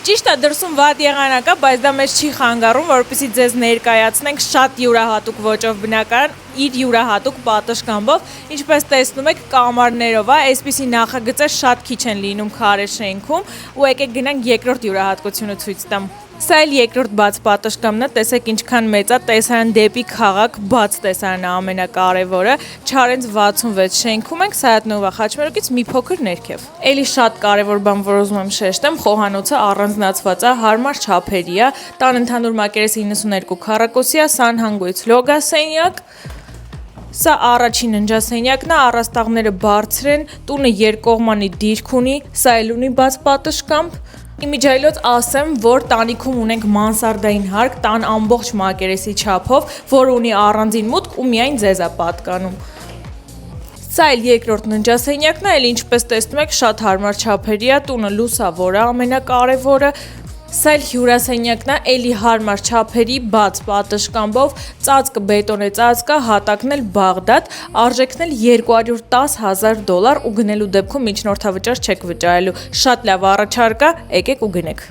Ճիշտ է, դրսում վատ եղանակ է, բայց դա մեզ չի խանգարում, որպեսզի ձեզ ներկայացնենք շատ յուրահատուկ ոճով բնակարան, իր յուրահատուկ պատշգամբով, ինչպես տեսնում եք, կամարներով է, այսպիսի նախագծեր շատ քիչ են լինում քարե շենքում, ու եկեք գնանք երկրորդ յուրահատկությունը ցույց տամ։ Սա էլ երկրորդ բաց պատշգամբն է, տեսեք ինչքան մեծ է, տեսարան դեպի քաղաք, բաց տեսարանն է ամենակարևորը, Չարենց 66 շենքում ենք, Սայաթ-Նովա խաչմերուկից մի փոքր ներքև։ Էլի շատ կարևոր բան, որ ուզում եմ շեշտեմ, խոհանոցը առանձնացված է, հարմար չափերի է, տան ընդհանուր մակերեսը 92 քառակուսի է, սանհանգույց լոգա սենյակ։ Սա առաջին ննջասենյակն է, առաստաղները բարձր են, տունը երկկողմանի դիրք ունի, սա էլ ունի բաց պատշգամբ։ Իմիջիայլոց ասեմ, որ տանիքում ունենք մանսարդային հարկ, տան ամբողջ մակերեսի չափով, որը ունի առանձին մուտք ու միայն ձեզ է պատկանում։ Սա էլ երկրորդ ննջասենյակն է, էլ ինչպես տեսնում եք, շատ հարմար չափերի է, տունը լուսավոր է ամենակարևորը։ Սա էլ հյուրասենյակն է, էլի հարմար չափերի, բաց պատշգամբով, ծածկը բետոնե ծածկ է, հատակն էլ Բաղդադ, արժեքն էլ $210,000 ու գնելու դեպքում միջնորդավճար չեք վճարելու։ Շատ լավ առաջարկ է, եկեք ու գնեք։